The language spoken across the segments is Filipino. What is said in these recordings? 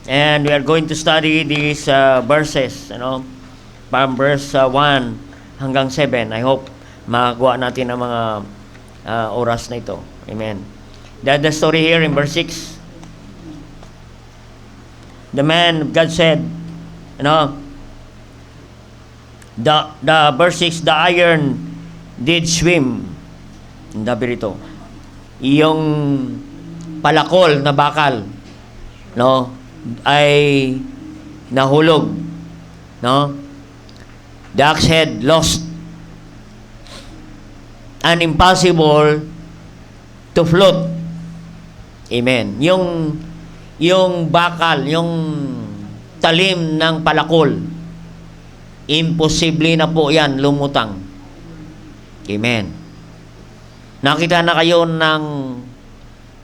And we are going to study these verses, from verse 1 hanggang 7. I hope magawa natin ang mga oras na ito. Amen. The story here in verse 6. The man of God said, the verse 6, the iron did swim. Sabi rito, yung palakol na bakal, ay nahulog, the axe head lost, and impossible to float. Amen. Yung bakal, yung talim ng palakol, imposible na po yan lumutang. Amen. Nakita na kayo ng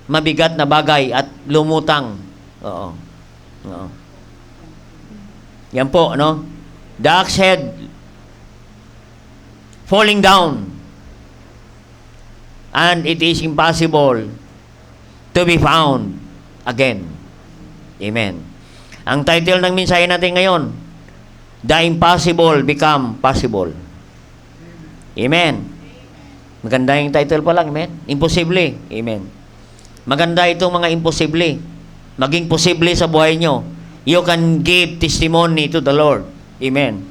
mabigat na bagay at lumutang. Oo. Yan po, The axe head falling down, and it is impossible to be found again. Amen. Ang title ng mensahe natin ngayon, The Impossible Become Possible. Amen. Maganda yung title pa lang, amen? Imposible. Amen. Maganda itong mga imposible. Maging posible sa buhay nyo. You can give testimony to the Lord. Amen.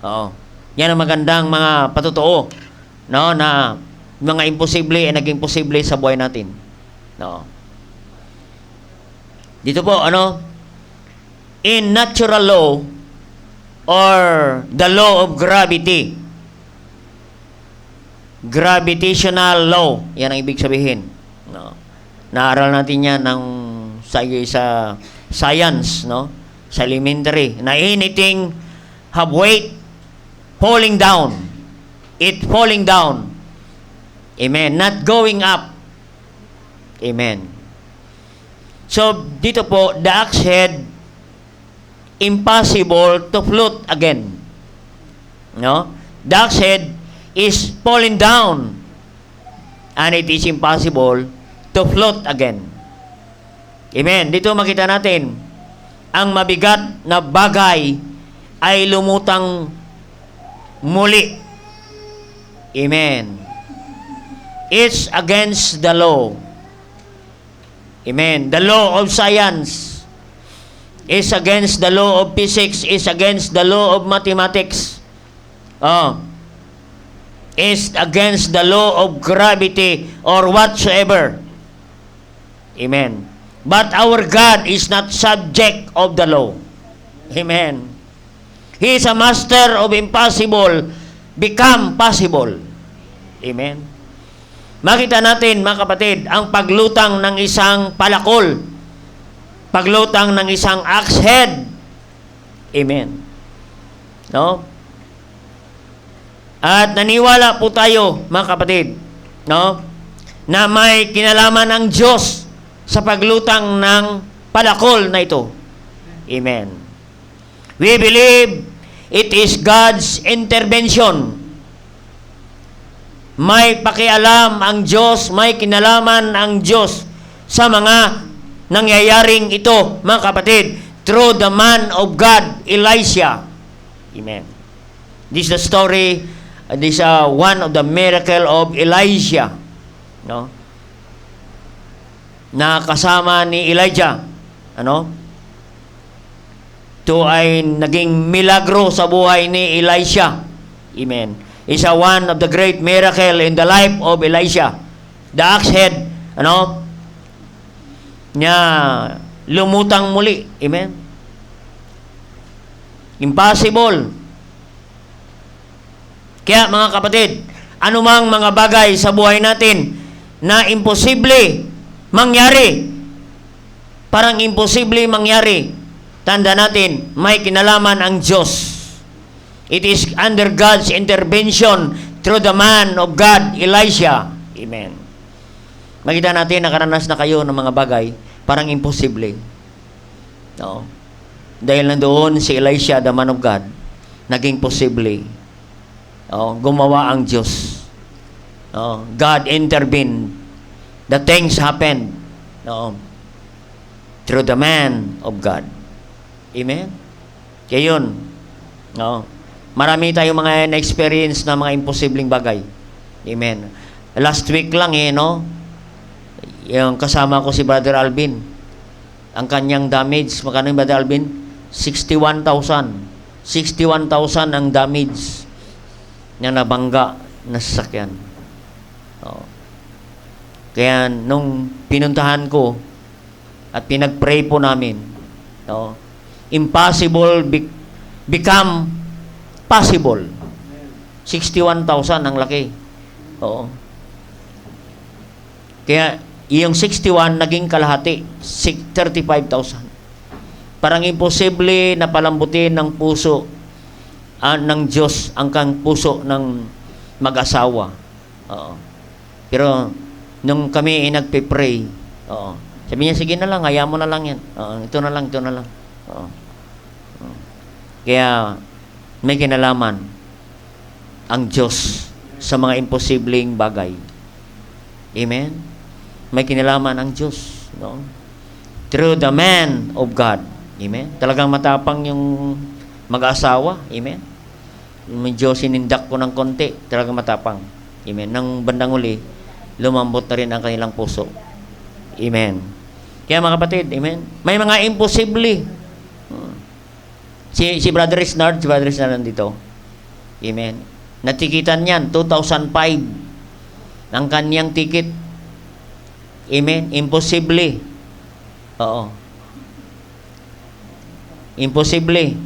Oo. Yan ang magandang mga patotoo, na mga imposible ay naging posible sa buhay natin. Dito po, in natural law or the law of gravity, gravitational law, yan ang ibig sabihin. Naaral natin yan sa science, sa elementary, na anything have weight falling down, it falling down. Amen. Not going up. Amen. So, dito po, the axe head, impossible to float again. The axe head is falling down, and it is impossible to float again. Amen. Dito makita natin, ang mabigat na bagay ay lumutang muli. Amen. It's against the law. Amen. The law of science is against the law of physics, is against the law of mathematics. Is against the law of gravity or whatsoever. Amen. But our God is not subject of the law. Amen. He is a master of impossible become possible. Amen. Makita natin, mga kapatid, ang paglutang ng isang palakol, paglutang ng isang axe head. Amen. At naniwala po tayo, mga kapatid, na may kinalaman ang Diyos sa paglutang ng palakol na ito. Amen. We believe it is God's intervention. May pakialam ang Diyos, may kinalaman ang Diyos sa mga nangyayaring ito, mga kapatid, through the man of God, Elisha. Amen. This is the story, this is one of the miracle of Elisha, na kasama ni Elijah, ito ay naging milagro sa buhay ni Elisha. Amen. Is one of the great miracle in the life of Elisha. The axe head, niya lumutang muli. Amen. Impossible. Kaya mga kapatid, anumang mga bagay sa buhay natin na imposible mangyari, parang imposible mangyari, tanda natin, may kinalaman ang Diyos. It is under God's intervention through the man of God, Elisha. Amen. Makita natin, nakaranas na kayo ng mga bagay, parang imposible. Dahil nandoon si Elisha, the man of God, naging posible. Gumawa ang Diyos. God intervened. The things happened through the man of God. Amen? Kaya yun. No? Marami tayong mga na-experience na mga imposibleng bagay. Amen. Last week lang no? Yung kasama ko si Brother Alvin. Ang kanyang damage, magkano yung Brother Alvin? 61,000. 61,000 ang damage na nabangga na sasakyan. Kaya nung pinuntahan ko at pinag-pray po namin, impossible become possible. 61,000 ang laki. Oo. Kaya yung 61 naging kalahati, 35,000. Parang imposible na palambutin ng puso ng Diyos ang puso ng mag-asawa. Oo. Pero nung kami nagpe-pray, sabi niya, sige na lang, hayaan mo na lang yan. Ito na lang. Kaya may kinalaman ang Diyos sa mga imposibleng bagay. Amen? May kinalaman ang Diyos. No? Through the man of God. Amen? Talagang matapang yung mag-asawa. Amen? Medyo sinindak ko ng konti. Talagang matapang. Amen? Nang bandang uli, lumambot na rin ang kanilang puso. Amen? Kaya mga kapatid, amen? May mga imposible. Si Brother Isnard nandito. Amen? Natikitan niyan, 2005. Ang kanyang ticket. Amen? Imposible. Oo. Imposible.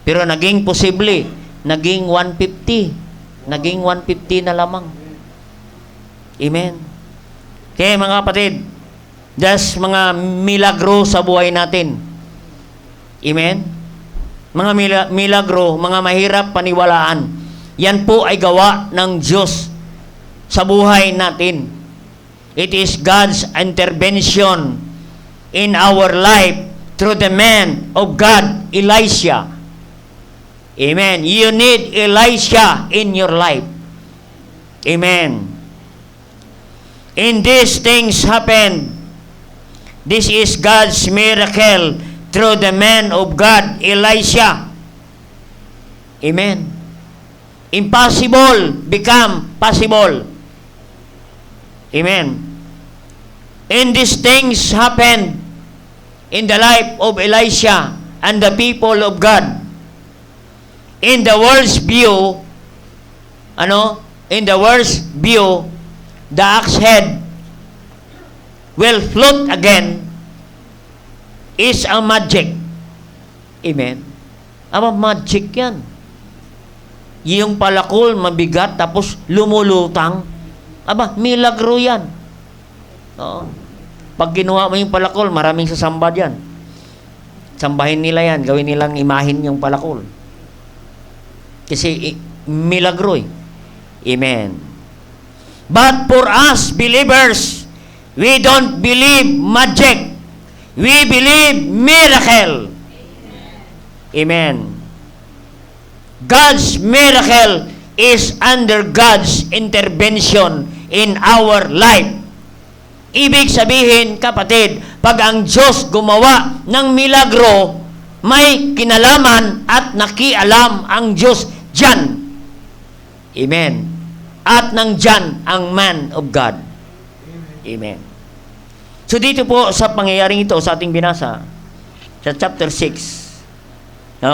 Pero naging posible. Naging 150. Naging 150 na lamang. Amen? Kaya mga kapatid, just mga milagro sa buhay natin. Amen? Mga milagro, mga mahirap paniwalaan. Yan po ay gawa ng Diyos sa buhay natin. It is God's intervention in our life through the man of God, Elisha. Amen. You need Elisha in your life. Amen. And these things happened. This is God's miracle through the man of God, Elisha. Amen. Impossible become possible. Amen. And these things happened in the life of Elisha and the people of God. In the world's view, the axe head will float again is a magic. Amen. Magic yan. Yung palakol, mabigat, tapos lumulutang. Milagro yan. Oo. Pag kinuha mo yung palakol, maraming sasamba dyan. Sambahin nila yan. Gawin nilang imahin yung palakol. Kasi milagro eh. Amen. But for us believers, we don't believe magic. We believe miracle. Amen. God's miracle is under God's intervention in our life. Ibig sabihin, kapatid, pag ang Diyos gumawa ng milagro, may kinalaman at nakialam ang Diyos dyan. Amen. At nandyan ang man of God. Amen. So dito po sa pangyayaring ito, sa ating binasa, sa chapter 6,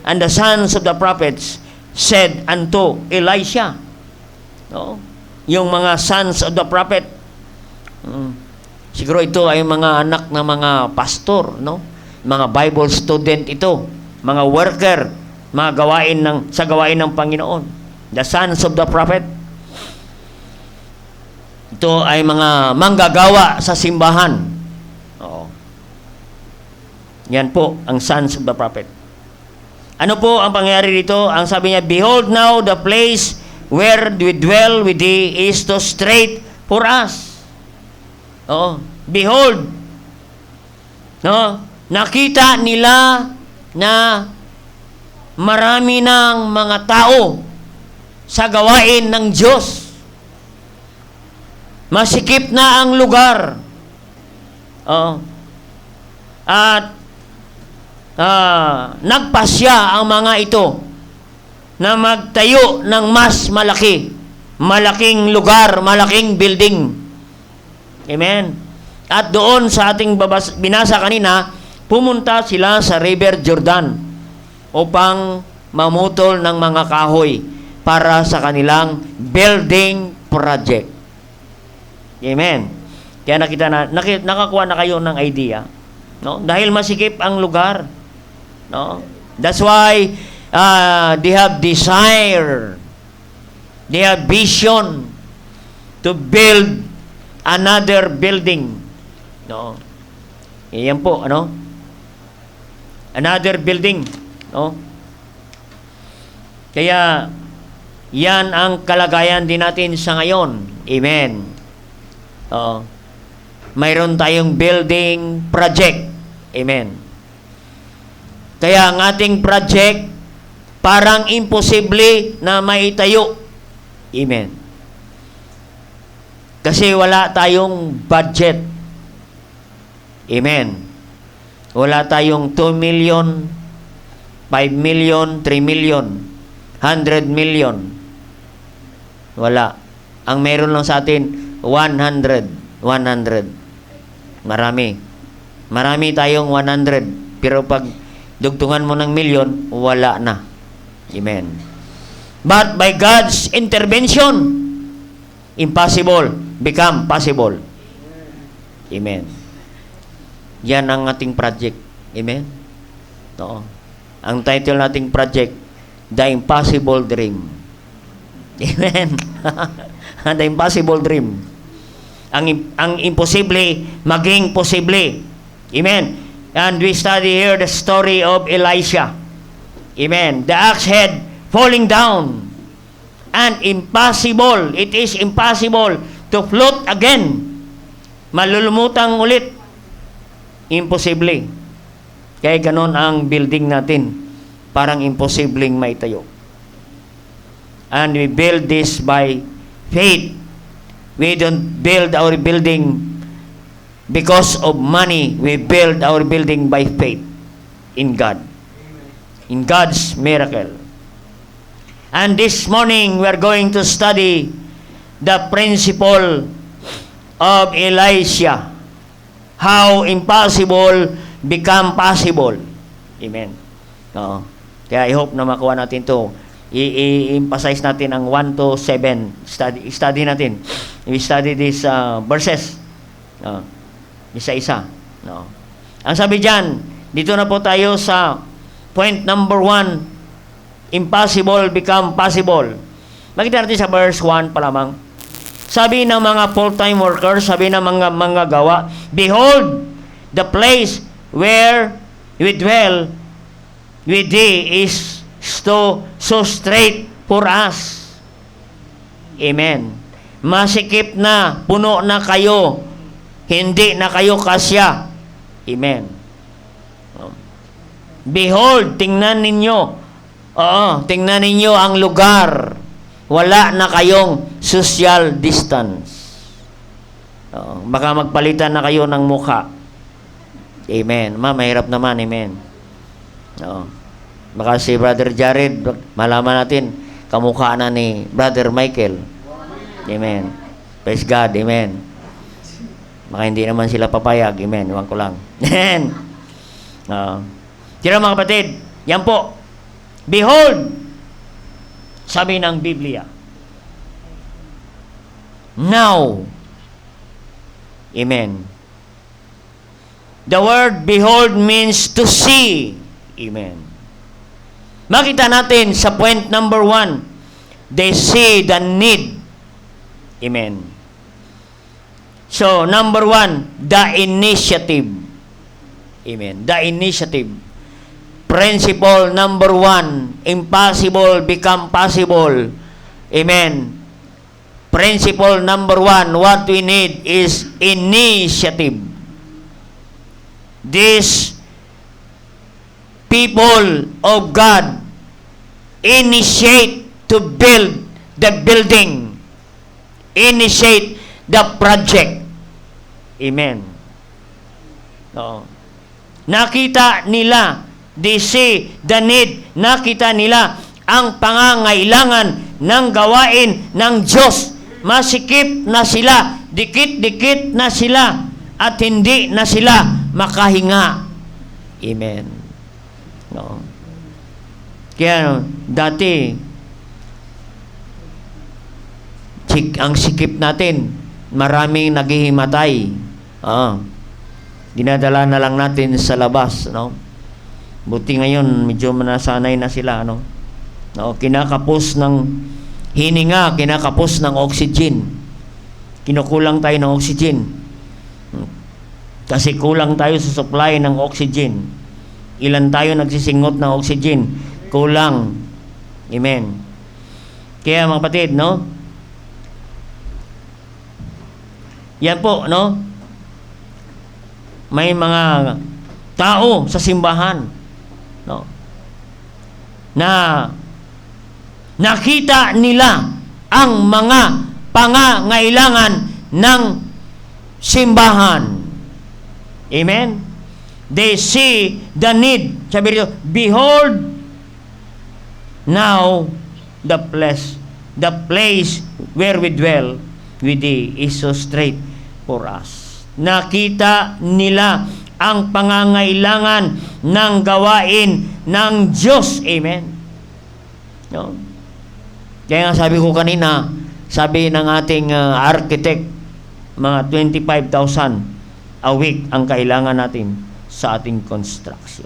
and the sons of the prophets said unto Elisha. Yung mga sons of the prophet, siguro ito ay mga anak na mga pastor, mga Bible student ito, mga worker, mga sa gawain ng Panginoon. The sons of the prophet. Ito ay mga manggagawa sa simbahan. Yan po ang sons of the prophet. Ano po ang pangyayari dito? Ang sabi niya, behold now the place where we dwell with thee is too straight for us. Behold. Nakita nila na marami ng mga tao sa gawain ng Diyos. Masikip na ang lugar. At nagpasya ang mga ito na magtayo ng mas malaking lugar, malaking building. Amen. At doon sa ating binasa kanina, pumunta sila sa River Jordan upang mamutol ng mga kahoy para sa kanilang building project. Amen. Kaya nakakuha na kayo ng idea, no? Dahil masikip ang lugar, no? That's why they have desire, they have vision to build another building, no? Iyan po, ano? Another building, no? Kaya yan ang kalagayan din natin sa ngayon. Amen. Mayroon tayong building project. Amen. Kaya ang ating project parang imposible na maitayo. Amen. Kasi wala tayong budget. Amen. Wala tayong 2 million, 5 million, 3 million, 100 million. Wala. Ang meron lang sa atin, 100. Marami tayong 100. Pero pag dugtungan mo ng million, wala na. Amen. But by God's intervention, impossible become possible. Amen. Yan ang ating project. Amen. Oo. Ang title nating project, The Impossible Dream. Amen. The Impossible Dream. Ang imposible maging posible. Amen. And we study here the story of Elisha. Amen. The axe head falling down. And impossible. It is impossible to float again. Malulumutang ulit. Imposible. Kaya ganon ang building natin. Parang imposibleng maitayo. And we build this by faith. We don't build our building because of money. We build our building by faith in God. In God's miracle. And this morning, we are going to study the principle of Elisha. How impossible become possible. Amen. Oo. Kaya I hope na makuha natin to. I-emphasize natin ang 1 to 7. Study natin. We study these verses. Isa-isa. No. Ang sabi dyan, dito na po tayo sa point number 1. Impossible become possible. Makita natin sa verse 1 pa lamang. Sabi ng mga full-time workers, sabi ng mga gawa, behold, the place where we dwell with thee is so straight for us. Amen. Masikip na, puno na kayo, hindi na kayo kasya. Amen. Behold, tingnan ninyo. Tingnan ninyo ang lugar. Wala na kayong social distance. Baka magpalitan na kayo ng mukha. Amen. Mahirap naman. Amen. Baka si Brother Jared, malaman natin, kamukha na ni Brother Michael. Amen. Praise God. Amen. Baka hindi naman sila papayag. Amen. Iwan ko lang. Amen. Tira mga kapatid, yan po. Behold, sabi ng Biblia, now. Amen. The word behold means to see. Amen. Makita natin sa point number 1, they see the need. Amen. So, number 1, the initiative. Amen. The initiative. Principle number 1, impossible become possible. Amen. Principle number 1, what we need is initiative. These people of God initiate to build the building. Initiate the project. Amen. Nakita nila They see the need. Nakita nila ang pangangailangan ng gawain ng Diyos. Masikip na sila, dikit-dikit na sila, at hindi na sila makahinga. Amen. No. Kaya dati, ang sikip natin, maraming naghihimatay. Dinadala na lang natin sa labas, no? Buti ngayon, medyo nasanay na sila, no? No, kinakapos ng hininga, kinakapos ng oxygen. Kinukulang tayo ng oxygen. Kasi kulang tayo sa supply ng oxygen. Ilan tayo nagsisingot ng oxygen? Kulang. Amen. Kaya mga kapatid, no? Yan po, no? May mga tao sa simbahan, no? Na nakita nila ang mga pangangailangan ng simbahan. Amen? They see the need. Sabi rito, behold, now the place where we dwell with thee is so straight for us. Nakita nila ang pangangailangan ng gawain ng Diyos. Amen? No? Kaya nga sabi ko kanina, sabi ng ating architect, mga 25,000 a week ang kailangan natin sa ating construction.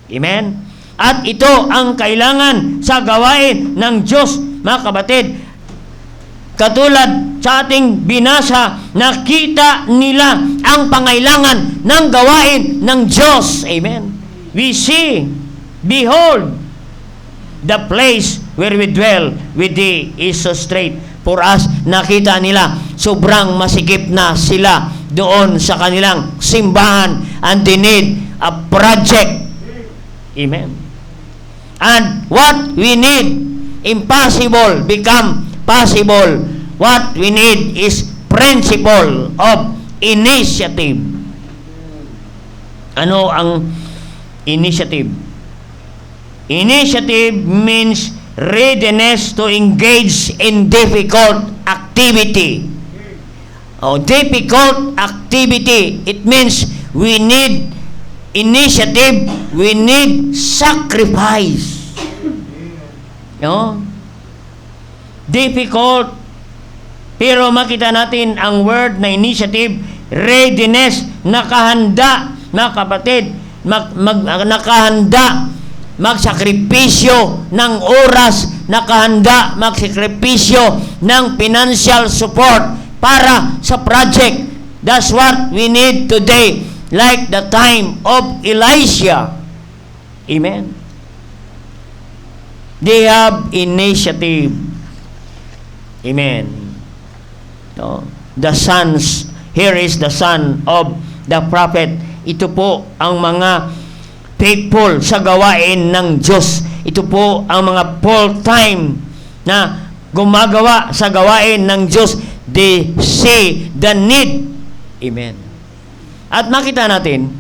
Amen? At ito ang kailangan sa gawain ng Diyos, mga kapatid. Katulad sa ating binasa, nakita nila ang pangailangan ng gawain ng Diyos. Amen? We see, behold, the place where we dwell with thee is so straight for us. Nakita nila, sobrang masikip na sila doon sa kanilang simbahan, and they need a project. Amen? And what we need, impossible become possible. What we need is principle of initiative. Ano ang initiative? Initiative means readiness to engage in difficult activity. Difficult activity. It means we need initiative, we need sacrifice. No? Difficult, pero makita natin ang word na initiative, readiness, nakahanda, mga kapatid, nakahanda magsakripisyo ng oras, nakahanda magsakripisyo ng financial support para sa project. That's what we need today, like the time of Elisha. Amen? They have initiative. Amen. No? The sons, here is the son of the prophet. Ito po ang mga faithful sa gawain ng Diyos. Ito po ang mga full-time na gumagawa sa gawain ng Diyos. They see the need. Amen. At makita natin,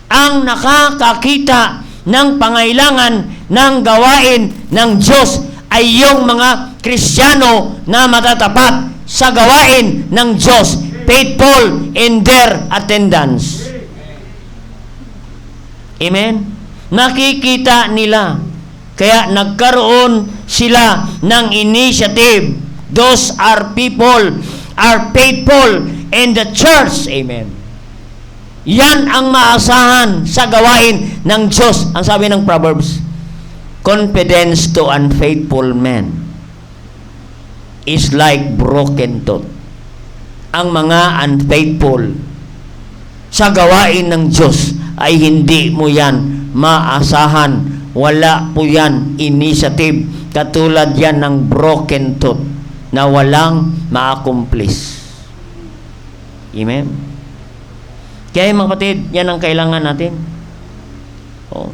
ang nakakakita ng pangailangan ng gawain ng Diyos ay yung mga Kristiyano na matatapat sa gawain ng Diyos, faithful in their attendance. Amen? Nakikita nila. Kaya nagkaroon sila ng initiative. Those are people, are faithful in the church. Amen? Yan ang maasahan sa gawain ng Diyos. Ang sabi ng Proverbs, confidence to unfaithful men is like broken tooth. Ang mga unfaithful sa gawain ng Diyos ay hindi mo yan maasahan. Wala po yan initiative. Katulad yan ng broken tooth na walang ma-accomplish. Amen? Kaya mga kapatid, yan ang kailangan natin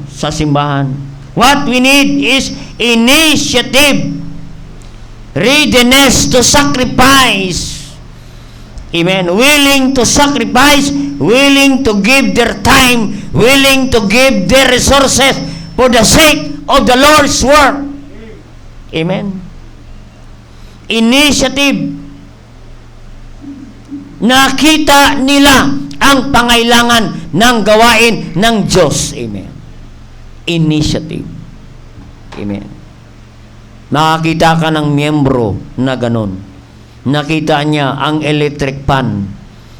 sa simbahan. What we need is initiative, readiness to sacrifice. Amen. Willing to sacrifice willing to give their time, willing to give their resources for the sake of the Lord's work. Amen. Initiative. Nakita nila ang pangailangan ng gawain ng Diyos. Amen. Initiative. Amen. Makakita ka ng miyembro na ganon. Nakita niya ang electric pan.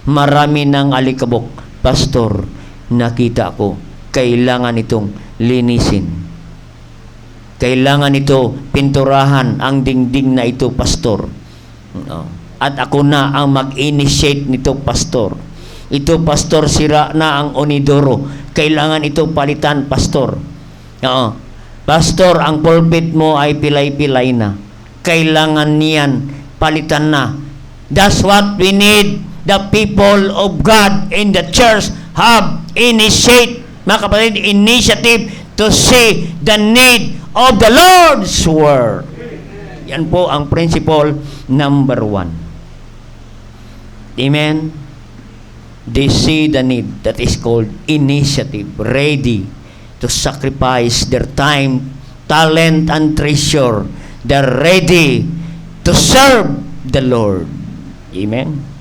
Marami ng alikabok. Pastor, nakita ko, kailangan itong linisin. Kailangan ito pinturahan ang dingding na ito, pastor. At ako na ang mag-initiate nito, pastor. Ito, pastor, sira na ang onidoro. Kailangan ito palitan, pastor. Pastor, ang pulpit mo ay pilay-pilay na. Kailangan niyan palitan na. That's what we need. The people of God in the church have initiate, mga kapatid, initiative to see the need of the Lord's Word. Yan po ang principle number 1. Amen? They see the need that is called initiative, ready to sacrifice their time, talent, and treasure. They're ready to serve the Lord. Amen?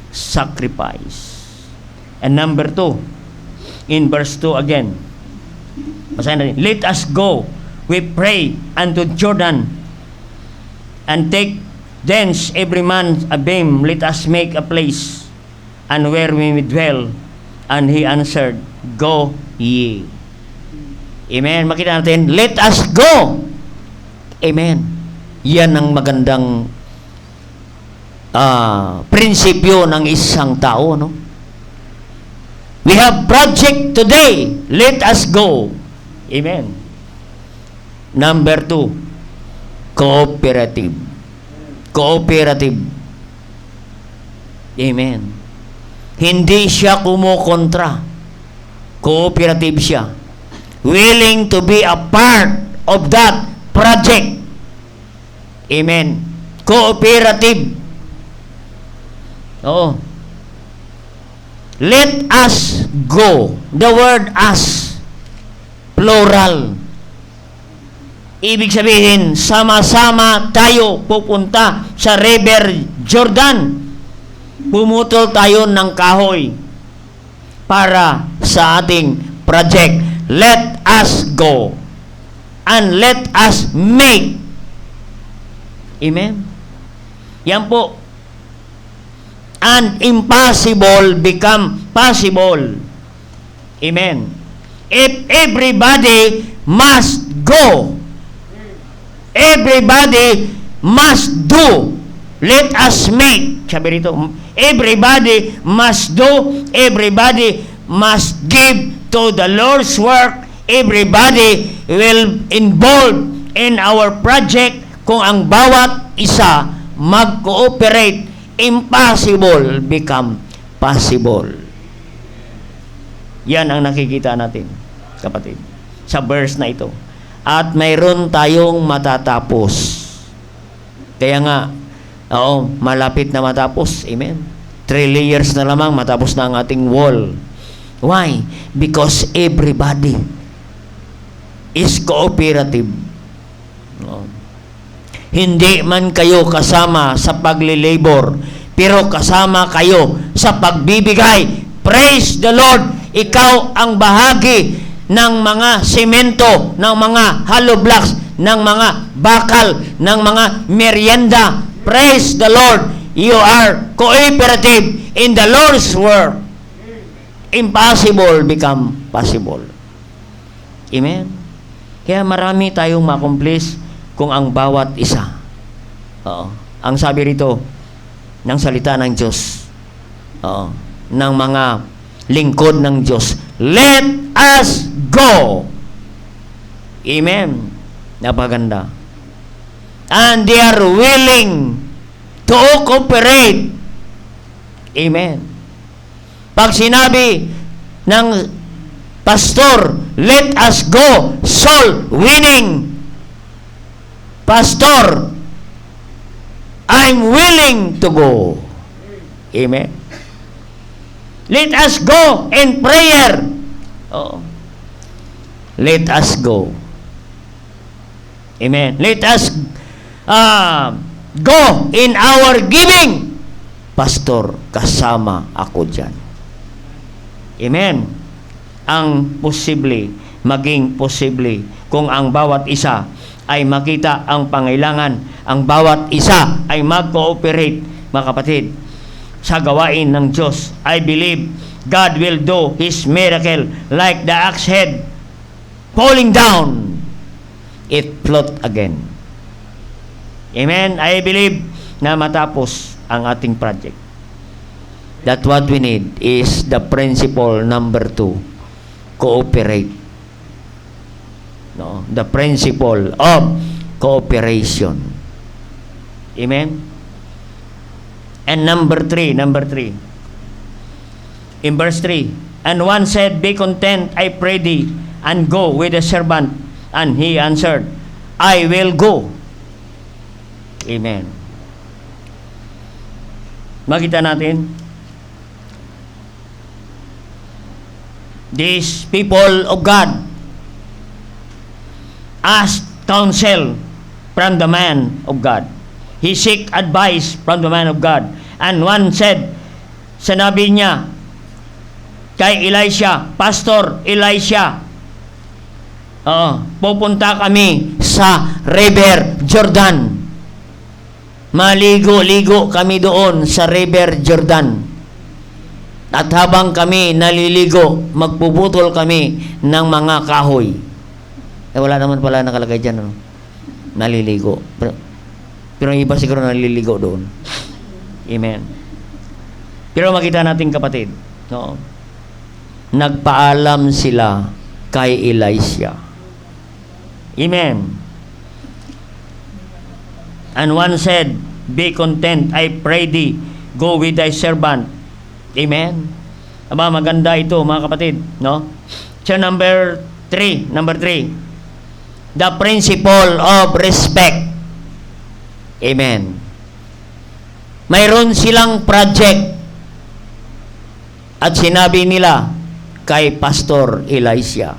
Sacrifice. And number 2, in verse 2 again, basahin natin, let us go, we pray, unto Jordan, and take thence every man a beam, let us make a place, and where we may dwell. And he answered, go ye. Amen. Makita natin, let us go. Amen. Yan ang magandang prinsipyo ng isang tao, no? We have project today, let us go. Amen. Number 2, cooperative. Cooperative. Amen. Hindi siya kumukontra. Cooperative siya. Willing to be a part of that project. Amen. Cooperative. Oo. Let us go. The word us, plural. Ibig sabihin, sama-sama tayo pupunta sa River Jordan. Pumutol tayo ng kahoy para sa ating project. Let us go. And let us make. Amen? Yan po. And impossible become possible. Amen. If everybody must go, everybody must do, let us make. Sabi rito, everybody must do, everybody must give to the Lord's work, everybody will involve in our project. Kung ang bawat isa mag-cooperate, impossible become possible. Yan ang nakikita natin, kapatid, sa verse na ito. At mayroon tayong matatapos. Kaya nga, malapit na matapos. Amen. 3 layers na lamang, matapos na ang ating wall. Why? Because everybody is cooperative. Hindi man kayo kasama sa paglilabor, pero kasama kayo sa pagbibigay. Praise the Lord! Ikaw ang bahagi ng mga semento, ng mga hollow blocks, ng mga bakal, ng mga merienda. Praise the Lord! You are cooperative in the Lord's work. Impossible become possible. Amen? Kaya marami tayong ma-accomplish kung ang bawat isa. Ang sabi rito ng salita ng Diyos, ng mga lingkod ng Diyos, let us go. Amen. Napaganda. And they are willing to cooperate. Amen. Pag sinabi ng pastor, let us go, soul winning. Pastor, I'm willing to go. Amen. Let us go in prayer. Oh. Let us go. Amen. Let us go in our giving. Pastor, kasama ako dyan. Amen. Ang posible, maging posible kung ang bawat isa ay makita ang pangailangan, ang bawat isa ay mag-cooperate, mga kapatid, sa gawain ng Diyos. I believe God will do His miracle like the axe head falling down, it float again. Amen? I believe na matapos ang ating project. That what we need is the principle number 2, cooperate. No? The principle of cooperation. Amen? And number 3. In verse 3, and one said, be content, I pray thee, and go with the servant. And he answered, I will go. Amen. Makita natin, these people of God asked counsel from the man of God. He seek advice from the man of God. And one said, sinabi niya kay Elisha, Pastor Elisha, pupunta kami sa River Jordan. Maligo-ligo kami doon sa River Jordan. At habang kami naliligo, magpuputol kami ng mga kahoy. Wala naman pala nakalagay dyan, no? Naliligo. Pero yung iba siguro naliligo doon. Amen. Pero makita natin, kapatid, no? Nagpaalam sila kay Elisha. Amen. And one said, be content, I pray thee, go with thy servant. Amen. Aba, maganda ito, mga kapatid, no? So number 3, the principle of respect. Amen. Mayroon silang project at sinabi nila kay Pastor Elisha.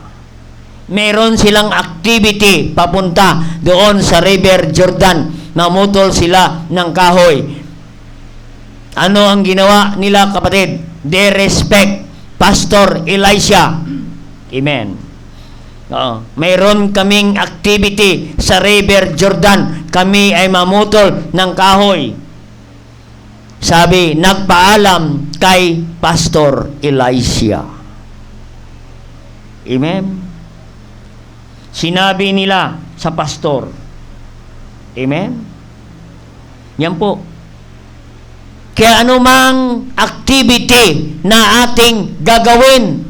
Mayroon silang activity papunta doon sa River Jordan. Namutol sila ng kahoy. Ano ang ginawa nila, kapatid? They respect Pastor Elisha. Amen. Mayroon kaming activity sa River Jordan. Kami ay mamutol ng kahoy. Sabi, nagpaalam kay Pastor Elisha. Amen. Sinabi nila sa pastor. Amen. Yan po. Kaya anumang activity na ating gagawin,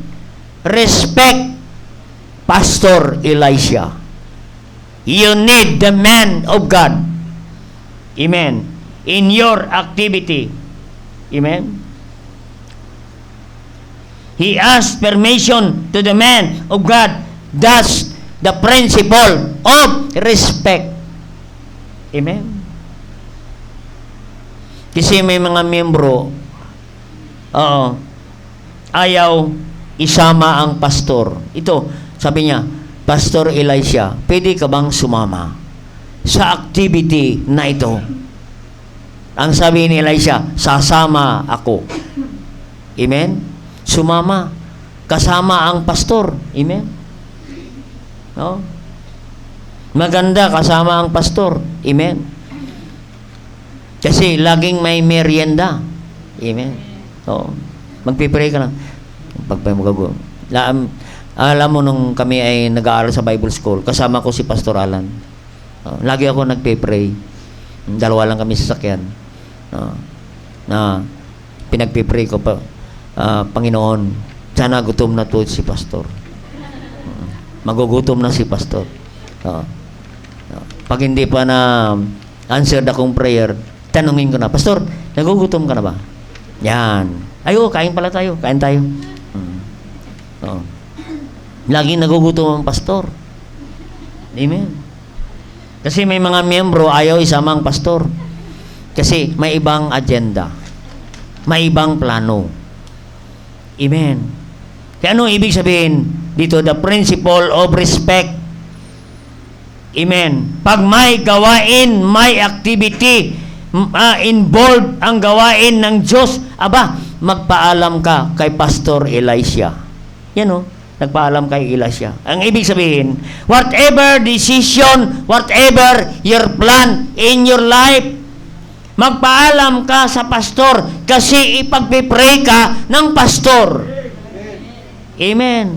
respect Pastor Elisha. You need the man of God. Amen. In your activity. Amen. He asked permission to the man of God. That's the principle of respect. Amen. Kasi may mga miyembro, ayaw isama ang pastor. Ito, sabi niya, Pastor Elisha, pwede ka bang sumama sa activity na ito? Ang sabi ni Elisha, sasama ako. Amen? Sumama. Kasama ang pastor. Amen? No? Maganda kasama ang pastor. Amen? Kasi laging may merienda. Amen? So, magpipray ka lang. Alam mo, nung kami ay nag-aaral sa Bible School, kasama ko si Pastor Alan. Lagi ako nagpipray. Dalawa lang kami sasakyan. Na pinagpipray ko pa, Panginoon, sana gutom na to si Pastor. Magugutom na si Pastor. Pag hindi pa na answered akong prayer, tanungin ko na, Pastor, nagugutom ka na ba? Yan. Ayo, kain pala tayo. Kain tayo. Laging nagugutom ang pastor. Amen. Kasi may mga miyembro ayaw isama ang pastor. Kasi may ibang agenda. May ibang plano. Amen. Kaya ano ibig sabihin dito? The principle of respect. Amen. Pag may gawain, may activity, involved ang gawain ng Diyos, magpaalam ka kay Pastor Elisha. Yan o, nagpaalam kay Elisha. Ang ibig sabihin, whatever decision, whatever your plan in your life, magpaalam ka sa pastor kasi ipagpipray ka ng pastor. Amen.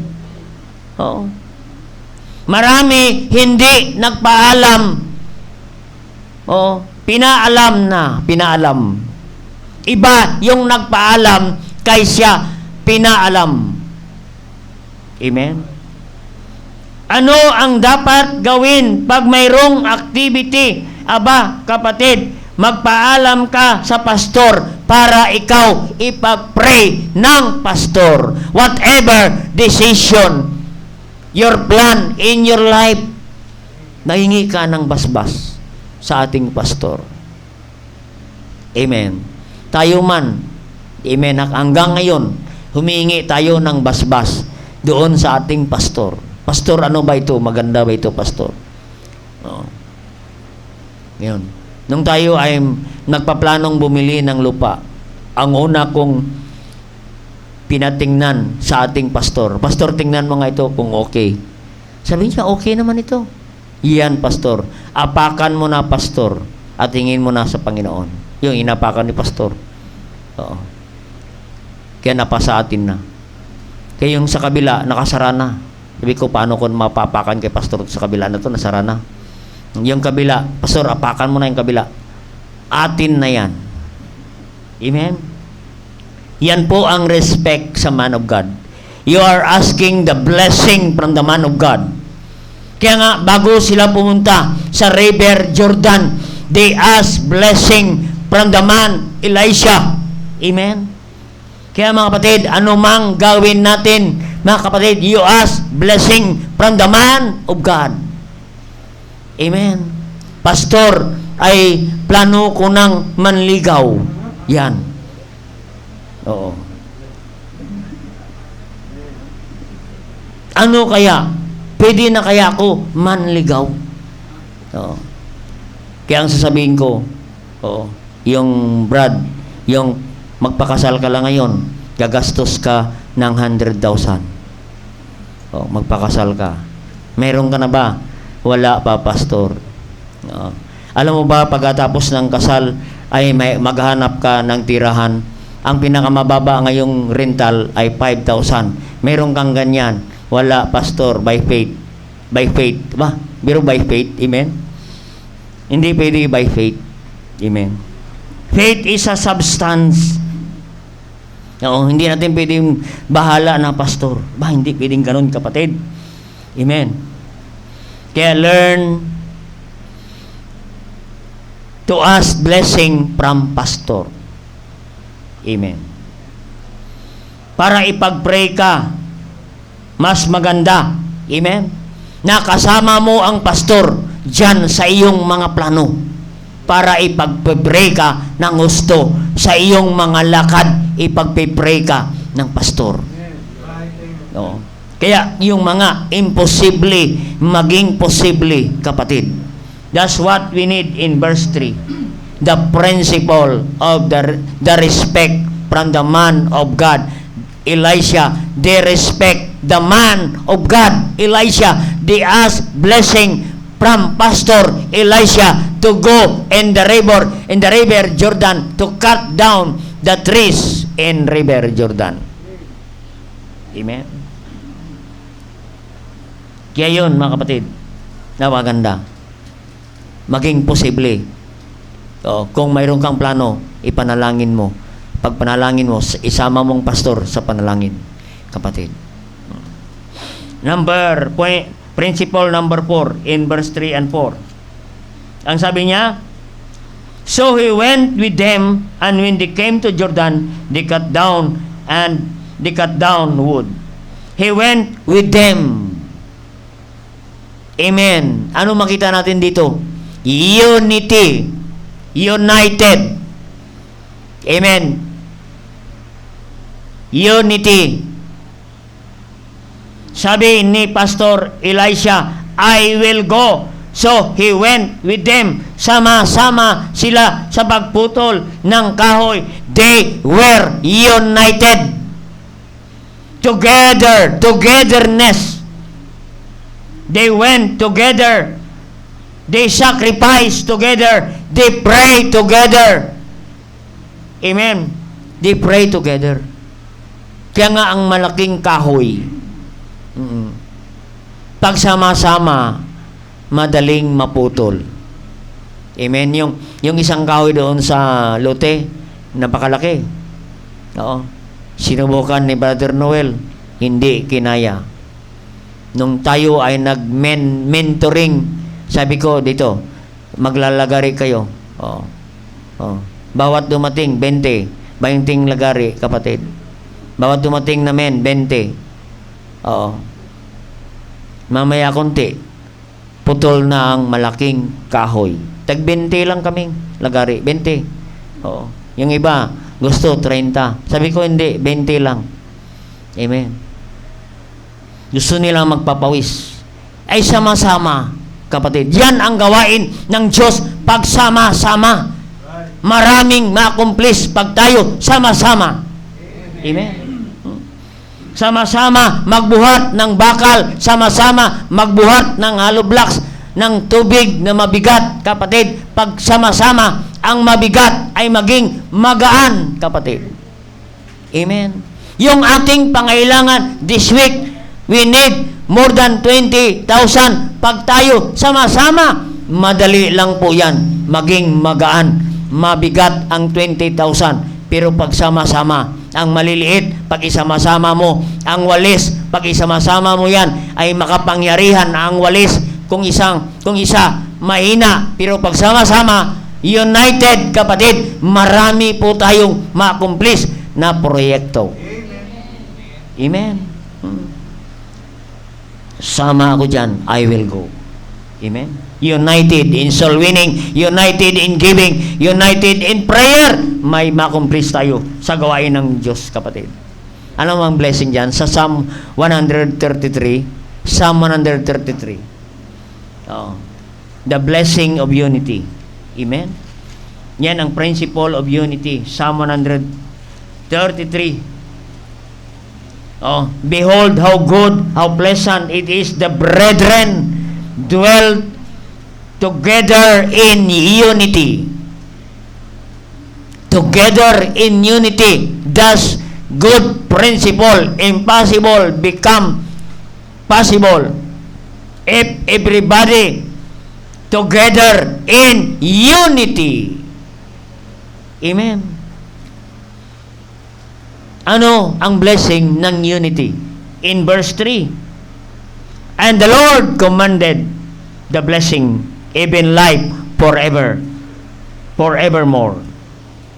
Oo. Marami hindi nagpaalam. Oo. Pinaalam. Iba yung nagpaalam kaysa pinaalam. Amen. Ano ang dapat gawin pag mayroong activity? Kapatid, magpaalam ka sa pastor para ikaw ipag-pray ng pastor. Whatever decision, your plan in your life, nahingi ka ng basbas sa ating pastor. Amen. Tayo man, amen, hanggang ngayon, humingi tayo ng basbas doon sa ating pastor. Pastor, ano ba ito? Maganda ba ito, pastor? Oo. Ngayon, nung tayo ay nagpaplanong bumili ng lupa, ang una kong pinatingnan sa ating pastor, pastor, tingnan mo nga ito kung okay. Sabi niya, okay naman ito. Iyan, pastor. Apakan mo na, pastor, at tingin mo na sa Panginoon. Yung inapakan ni pastor. Oo. Kaya napasa atin na. Kaya yung sa kabila, nakasara na. Sabi ko, paano kung mapapakan kay pastor sa kabila na to, nasara na. Yung kabila, pastor, apakan mo na yung kabila. Atin na yan. Amen? Yan po ang respect sa man of God. You are asking the blessing from the man of God. Kaya nga, bago sila pumunta sa River Jordan, they ask blessing from the man Elisha. Amen? Kaya mga kapatid, anumang gawin natin, mga kapatid, you ask blessing from the man of God. Amen. Pastor, ay plano ko ng manligaw. Yan. Oo. Ano kaya? Pwede na kaya ako manligaw? Oo. Kaya ang sasabihin ko, yung Brad, yung magpakasal ka lang ngayon, gagastos ka ng 100,000. Magpakasal ka. Meron ka na ba? Wala pa, pastor. Alam mo ba, pagkatapos ng kasal, ay maghanap ka ng tirahan. Ang pinakamababa ngayong rental ay 5,000. Meron kang ganyan. Wala, pastor, by faith. By faith. Biro by faith. Amen? Hindi pwede by faith. Amen? Faith is a substance. Hindi natin pwedeng bahala na pastor. Hindi pwedeng ganun, kapatid. Amen. Kaya learn to ask blessing from pastor. Amen. Para ipag-pray ka, mas maganda. Amen. Nakasama mo ang pastor dyan sa iyong mga plano. Para ipag-pray ka ng gusto sa iyong mga lakad, ipag-pray ka ng pastor. Kaya yung mga imposible, maging posible, kapatid. That's what we need in verse 3. The principle of the respect from the man of God, Elisha. They respect the man of God, Elisha. They ask blessing from Pastor Elisha to go in the river Jordan to cut down the trees in river Jordan. Amen. Kaya yun, mga kapatid, na maganda. Maging posible. Kung mayroon kang plano, ipanalangin mo. Pag panalangin mo, isama mong pastor sa panalangin, kapatid. Principle number 4 in verse 3 and 4. Ang sabi niya, so he went with them, and when they came to Jordan, they cut down wood. He went with them. Amen. Ano makita natin dito? Unity. United. Amen. unity. Sabi ni Pastor Elisha, I will go. So, he went with them. Sama-sama sila sa pagputol ng kahoy. They were united. Together. Togetherness. They went together. They sacrificed together. They pray together. Amen. They pray together. Kaya nga ang malaking kahoy, pagsama-sama, madaling maputol. Amen. Yung isang kahoy doon sa lote, napakalaki. Oo. Sinubukan ni Brother Noel, hindi kinaya. Nung tayo ay nag-mentoring, sabi ko dito, maglalagari kayo. Oo. Oo. Bawat dumating, 20 lagari, kapatid. Bawat dumating na 20. Oo. Mamaya konti, putol na ang malaking kahoy. Tag-20 lang kaming lagari, 20. Oo. Yung iba, gusto 30. Sabi ko, hindi, 20 lang. Amen. Gusto nilang magpapawis. Ay sama-sama, kapatid. Yan ang gawain ng Diyos pagsama-sama. Maraming ma-accomplish pag tayo sama-sama. Amen. Sama-sama magbuhat ng bakal, sama-sama magbuhat ng hollow blocks, ng tubig na mabigat, kapatid. Pag sama-sama, ang mabigat ay maging magaan, kapatid. Amen. Yung ating pangailangan this week, we need more than 20,000. Pag tayo sama-sama, madali lang po yan, maging magaan. Mabigat ang 20,000. Pero pag sama-sama, ang maliliit, pag isama-sama mo, ang walis, pag isama-sama mo yan, ay makapangyarihan ang walis. Kung isa, mahina. Pero pag sama-sama, united, kapatid, marami po tayong ma-accomplish na proyekto. Amen. Sama ako dyan, I will go. Amen. United in soul winning, united in giving, united in prayer, may ma-accomplish tayo sa gawain ng Diyos, kapatid. Ano ang blessing dyan? Sa Psalm 133, Psalm 133. The blessing of unity. Amen? Yan ang principle of unity. Psalm 133. Behold how good, how pleasant it is the brethren dwell together in unity. Together in unity. Thus, good principle, impossible, become possible. If everybody together in unity. Amen. Ano ang blessing ng unity? In verse 3. And the Lord commanded the blessing, even life forever, forevermore.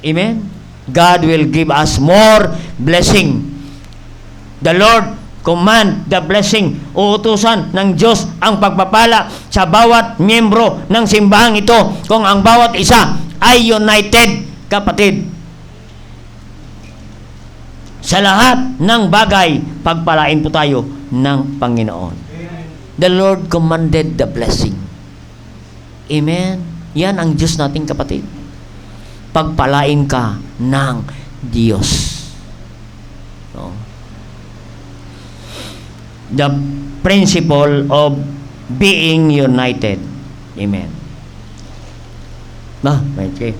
Amen? God will give us more blessing. The Lord command the blessing. Uutusan ng Diyos ang pagpapala sa bawat miyembro ng simbahang ito kung ang bawat isa ay united, kapatid. Sa lahat ng bagay, pagpalain po tayo ng Panginoon. The Lord commanded the blessing. Amen? Yan ang Diyos nating, kapatid. Pagpalain ka ng Diyos. So, the principle of being united. Amen. Okay.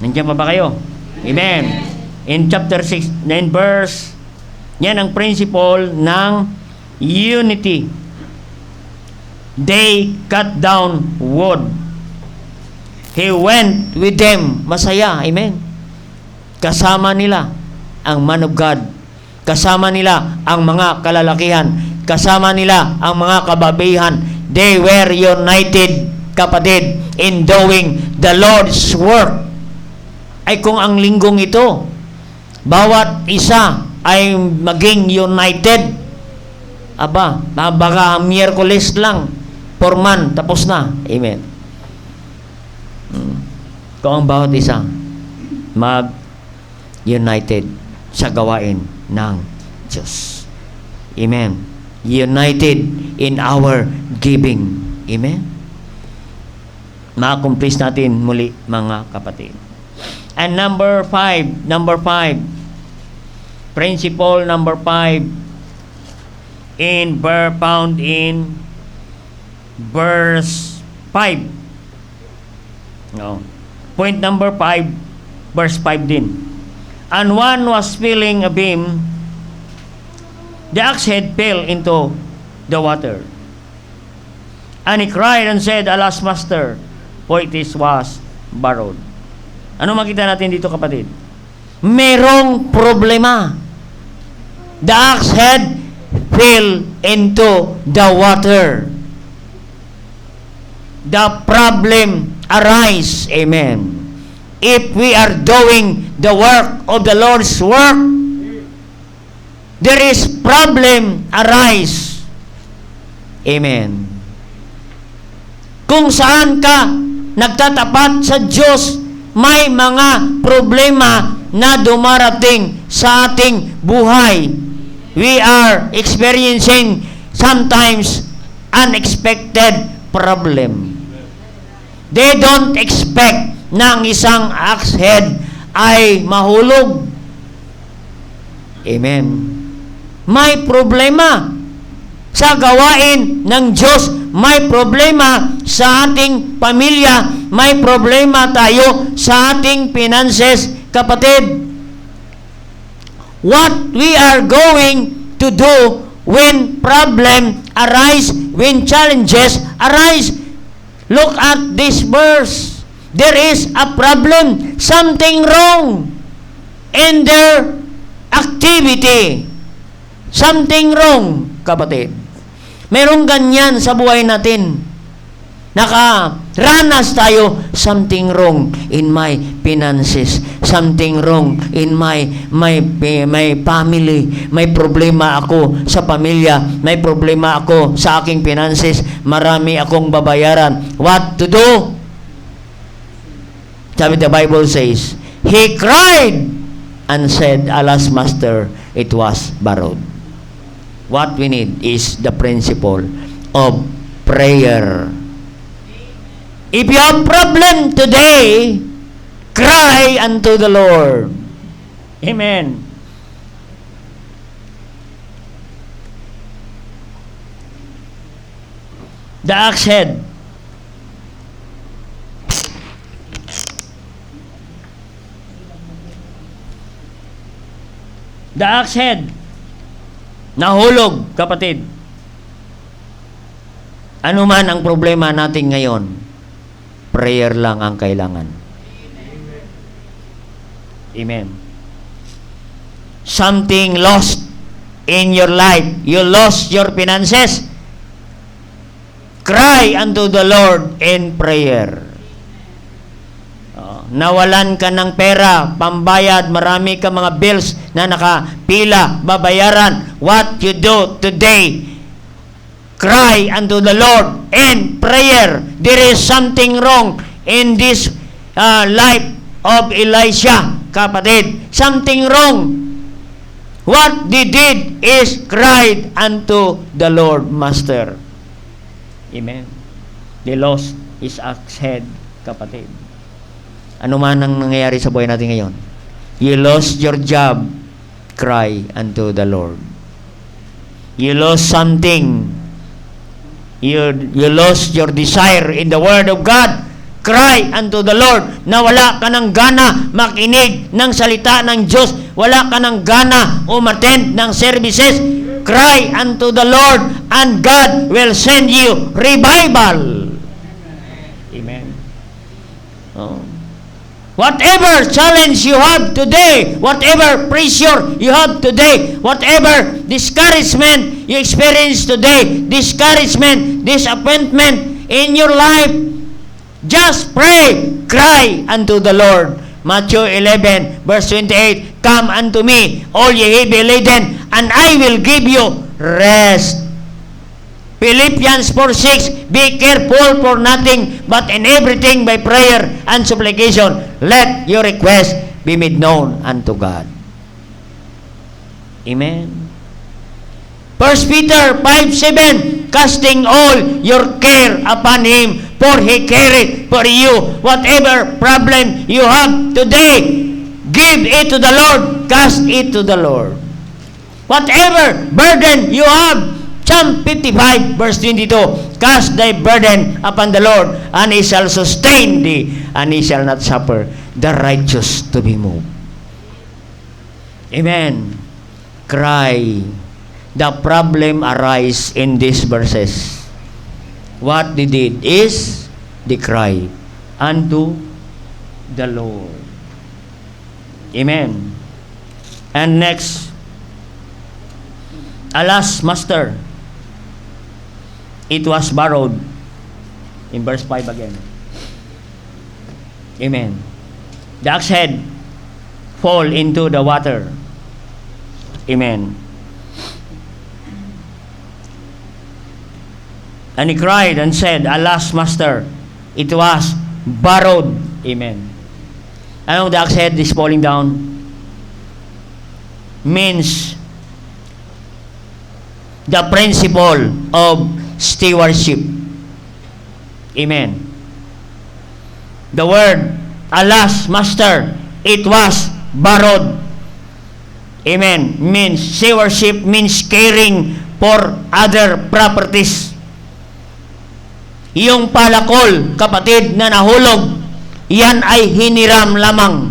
Nandiyan pa ba kayo? Amen. In chapter 6, 9 verse, yan ang principle ng unity. They cut down wood. He went with them. Masaya. Amen. Kasama nila ang man of God. Kasama nila ang mga kalalakihan. Kasama nila ang mga kababihan. They were united, kapatid, in doing the Lord's work. Ay kung ang linggong ito, bawat isa ay maging united, baka Miyerkules lang, Porman, tapos na. Amen. Kung ang bawat isa mag-united. sa gawain ng Diyos. Amen. United in our giving. Amen. Ma-accomplish natin muli, mga kapatid. And number 5, principle number 5, found in verse 5. No. Point number 5, verse 5 din. And one was filling a beam, the axe head fell into the water. And he cried and said, Alas, master, for it was borrowed. Ano makita natin dito, kapatid? Merong problema. The axe head fell into the water. The problem arise. Amen. If we are doing the work of the Lord's work, there is problem arise. Amen. Kung saan ka nagtatapat sa Diyos, may mga problema na dumarating sa ating buhay. We are experiencing sometimes unexpected problem. They don't expect na ang isang axe head ay mahulog. Amen. May problema sa gawain ng Diyos. May problema sa ating pamilya. May problema tayo sa ating finances, kapatid. What we are going to do when problem arise, when challenges arise. Look at this verse. There is a problem, something wrong in their activity. Something wrong, kapatid. Merong ganyan sa buhay natin. Nakaranas tayo, something wrong in my finances, something wrong in my family. May problema ako sa pamilya, may problema ako sa aking finances, marami akong babayaran. What to do? Sabi, the Bible says, he cried and said, Alas, master, it was borrowed. What we need is the principle of prayer. If you have problem today, cry unto the Lord. Amen. The axe head. The axe head. Nahulog, kapatid. Ano man ang problema natin ngayon, prayer lang ang kailangan. Amen. Something lost in your life. You lost your finances. Cry unto the Lord in prayer. Nawalan ka ng pera, pambayad, marami ka mga bills na nakapila, babayaran. What you do today? Cry unto the Lord in prayer. There is something wrong in this life of Elisha, kapatid. Something wrong. What they did is cried unto the Lord, Master. Amen. They lost his axe head, kapatid. Ano man ang nangyayari sa buhay natin ngayon, you lost your job, cry unto the Lord. You lost something, you lost your desire in the Word of God, cry unto the Lord. Na wala ka ng gana makinig ng salita ng Diyos, wala ka ng gana umattend ng services, cry unto the Lord and God will send you revival. Amen. Oh. Whatever challenge you have today, whatever pressure you have today, whatever discouragement you experience today, discouragement, disappointment in your life, just pray, cry unto the Lord. Matthew 11, verse 28, Come unto me, all ye heavy laden, and I will give you rest. Philippians 4:6, Be careful for nothing, but in everything by prayer and supplication, let your request be made known unto God. Amen. 1 Peter 5:7, casting all your care upon Him, for He careth for you. Whatever problem you have today, give it to the Lord, cast it to the Lord. Whatever burden you have, Psalm 55 verse 22, cast thy burden upon the Lord, and He shall sustain thee, and He shall not suffer the righteous to be moved. Amen. Cry. The problem arise in these verses. What they did is they cry unto the Lord. Amen. And next, alas, master, it was borrowed. In verse 5 again. Amen. The axe head fall into the water. Amen. And he cried and said, alas, master, it was borrowed. Amen. Ano the axe head is falling down? Means the principle of stewardship. Amen. The word, alas, master, it was borrowed. Amen. Means stewardship, means caring for other properties. Yung palakol, kapatid, na nahulog, yan ay hiniram lamang.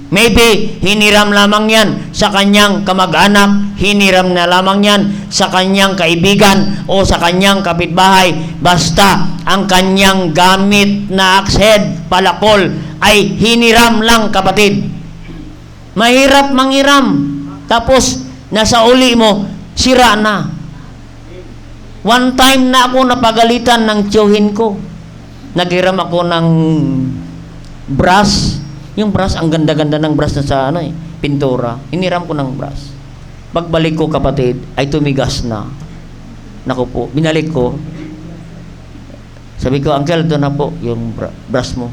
Maybe, hiniram lamang yan sa kanyang kamag-anak, hiniram na lamang yan sa kanyang kaibigan o sa kanyang kapitbahay. Basta, ang kanyang gamit na axe head, palakol, ay hiniram lang, kapatid. Mahirap manghiram. Tapos, nasa uli mo, sira na. One time na ako napagalitan ng tiyuhin ko. Naghiram ako ng brass. Yung brass, ang ganda-ganda ng brass na sa pintura. Hiniram ko ng brass. Pagbalik ko, kapatid, ay tumigas na. Naku po, binalik ko. Sabi ko, Uncle, doon na po yung brass mo.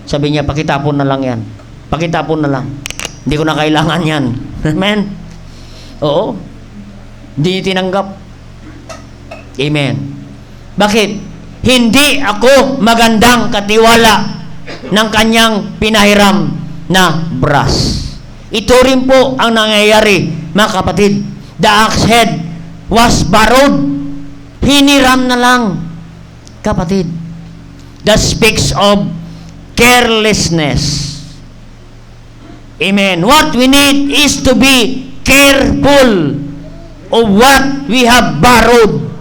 Sabi niya, pakitapon na lang yan. Pakitapon na lang. Hindi ko na kailangan yan. Amen? Oo. Hindi tinanggap. Amen. Bakit? Hindi ako magandang katiwala ng kanyang pinahiram na brass. Ito rin po ang nangyayari, mga kapatid. The axe head was borrowed. Hiniram na lang, kapatid. That speaks of carelessness. Amen. What we need is to be careful of what we have borrowed.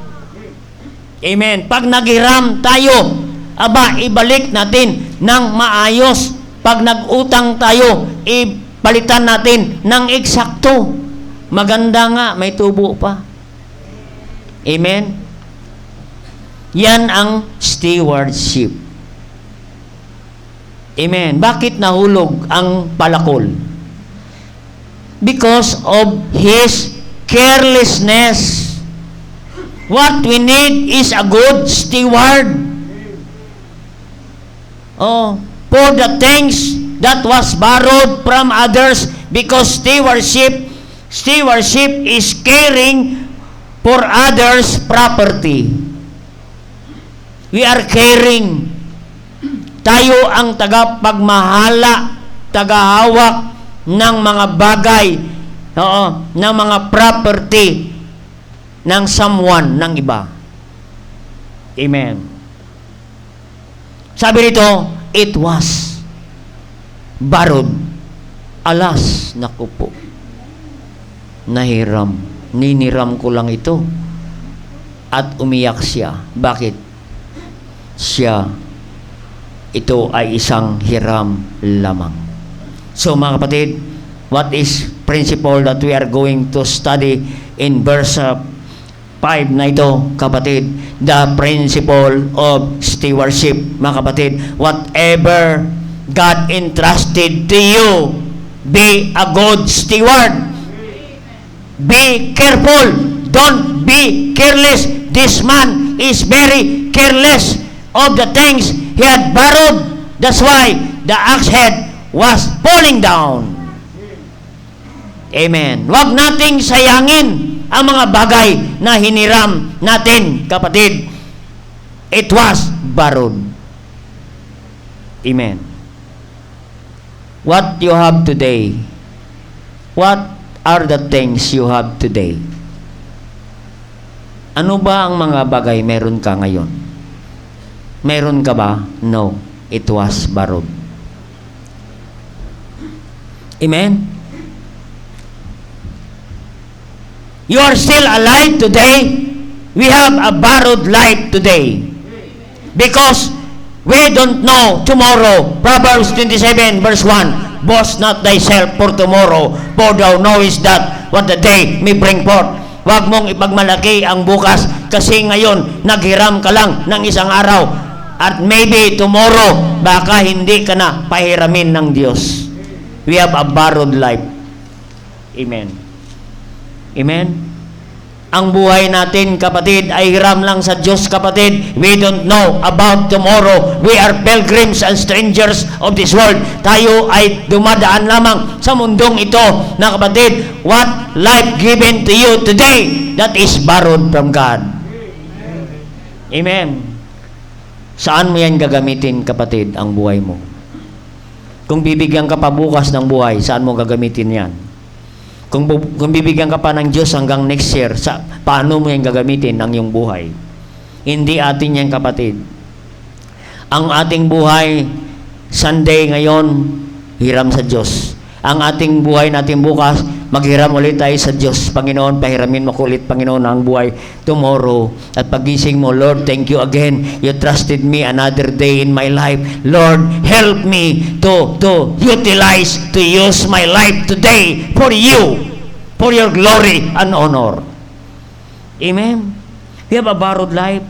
Amen. Pag naghiram tayo, aba, ibalik natin ng maayos. Pag nag-utang tayo, ipalitan natin ng eksakto. Maganda nga, may tubo pa. Amen. Yan ang stewardship. Amen. Bakit nahulog ang palakol? Because of his carelessness. What we need is a good steward. Oh, for the things that was borrowed from others, because stewardship is caring for others' property. We are caring. Tayo ang tagapagmahala, tagahawak ng mga bagay, ng mga property ng someone, ng iba. Amen. Sabi rito, it was borrowed. Alas, naku po. Nahiram. Niniram ko lang ito. At umiyak siya. Bakit? Ito ay isang hiram lamang. So mga kapatid, what is principle that we are going to study in verse 5 na ito, kapatid? The principle of stewardship, mga kapatid. Whatever God entrusted to you, be a good steward. Be careful. Don't be careless. This man is very careless of the things he had borrowed. That's why the axe head was falling down. Amen. Huwag nating sayangin ang mga bagay na hiniram natin, kapatid. It was borrowed. Amen. What you have today, what are the things you have today? Ano ba ang mga bagay meron ka ngayon? Meron ka ba? No. It was borrowed. Amen? You are still alive today. We have a borrowed life today. Because we don't know tomorrow. Proverbs 27 verse 1. Boast not thyself for tomorrow, for thou knowest that what the day may bring forth. Huwag mong ipagmalaki ang bukas, kasi ngayon naghiram ka lang ng isang araw, at maybe tomorrow baka hindi ka na pahiramin ng Diyos. We have a borrowed life. Amen. Amen. Ang buhay natin, kapatid, ay hiram lang sa Diyos, kapatid. We don't know about tomorrow. We are pilgrims and strangers of this world. Tayo ay dumadaan lamang sa mundong ito, na kapatid, what life given to you today, that is borrowed from God. Amen. Saan mo yan gagamitin, kapatid, ang buhay mo? Kung bibigyan ka pa bukas ng buhay, saan mo gagamitin yan? Kung bibigyan ka pa ng Diyos hanggang next year, paano mo yan gagamitin ang iyong buhay? Hindi atin yan, kapatid. Ang ating buhay, Sunday ngayon, hiram sa Diyos. Ang ating buhay natin bukas, maghiram ulit tayo sa Diyos. Panginoon, pahiramin mo ko ulit, Panginoon, ang buhay tomorrow. At pagising mo, Lord, thank you again. You trusted me another day in my life. Lord, help me to utilize, to use my life today for you, for your glory and honor. Amen. We have a borrowed life.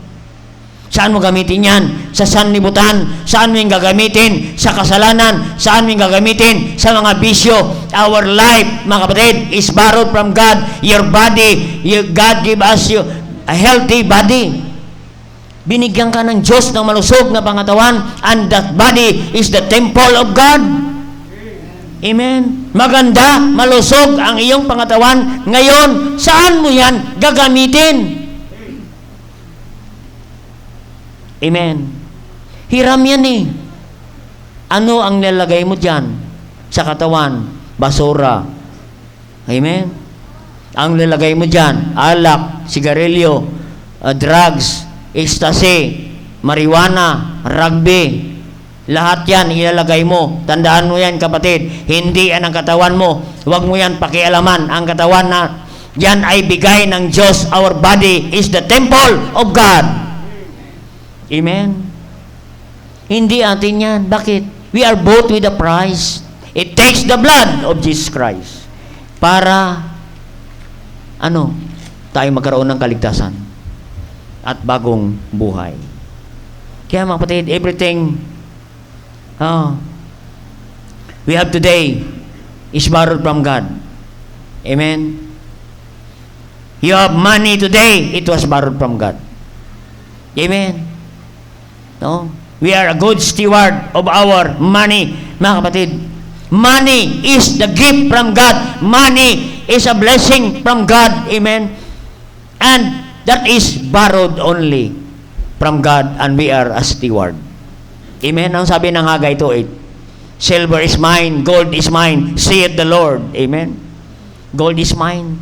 Saan mo gamitin yan? Sa sanlibutan. Saan mo yung gagamitin? Sa kasalanan. Saan mo yung gagamitin? Sa mga bisyo. Our life, mga kapatid, is borrowed from God. Your body, God give us you a healthy body. Binigyan ka ng Diyos ng malusog na pangatawan, and that body is the temple of God. Amen. Maganda, malusog ang iyong pangatawan. Ngayon, saan mo yan gagamitin? Amen. Hiram yan eh. Ano ang nilagay mo dyan? Sa katawan, basura. Amen. Ang nilagay mo dyan, alak, sigarilyo, drugs, ecstasy, marijuana, rugby. Lahat yan ilalagay mo. Tandaan mo yan, kapatid. Hindi yan ang katawan mo. Huwag mo yan pakialaman. Ang katawan na yan ay bigay ng Diyos. Our body is the temple of God. Amen. Hindi atin yan. Bakit? We are bought with a price. It takes the blood of Jesus Christ para tayo magkaroon ng kaligtasan at bagong buhay. Kaya mga kapatid, everything we have today is borrowed from God. Amen. You have money today, it was borrowed from God. Amen. No? We are a good steward of our money. Mga kapatid, money is the gift from God. Money is a blessing from God. Amen. And that is borrowed only from God, and we are a steward. Amen. Ang sabi ng Haggai 2:8, silver is mine, gold is mine, saith the Lord. Amen. Gold is mine.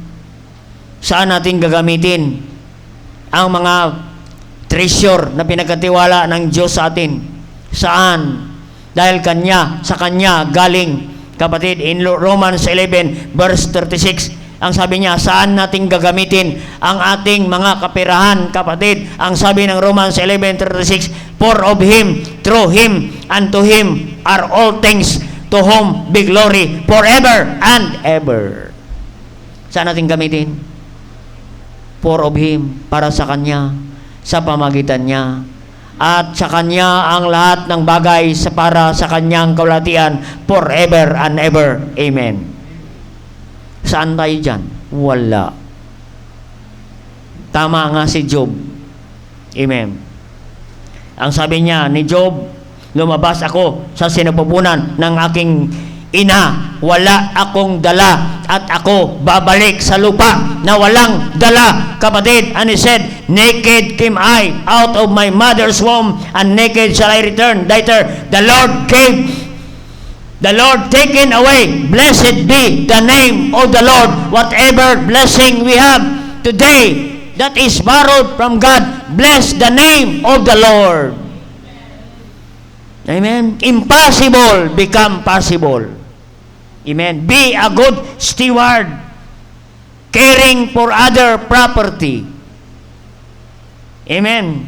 Saan natin gagamitin ang mga treasure na pinagkatiwala ng Diyos sa atin? Saan? Dahil sa Kanya galing, kapatid. In Romans 11 verse 36, ang sabi niya, saan natin gagamitin ang ating mga kapirahan, kapatid? Ang sabi ng Romans 11:36, for of Him, through Him, and to Him are all things, to whom be glory forever and ever. Saan natin gamitin? For of Him, para sa Kanya, sa pamagitan niya, at sa Kanya ang lahat ng bagay para sa Kanyang kaulatian forever and ever. Amen. Saan tayo dyan? Wala. Tama nga si Job. Amen. Ang sabi niya ni Job, lumabas ako sa sinapupunan ng aking ina wala akong dala at ako babalik sa lupa na walang dala, kapatid. And he said, naked came I out of my mother's womb, and naked shall I return. Later, the Lord gave, the Lord taken away. Blessed be the name of the Lord. Whatever blessing we have today that is borrowed from God, bless the name of the Lord. Amen. Impossible become possible. Amen. Be a good steward, caring for other property. Amen.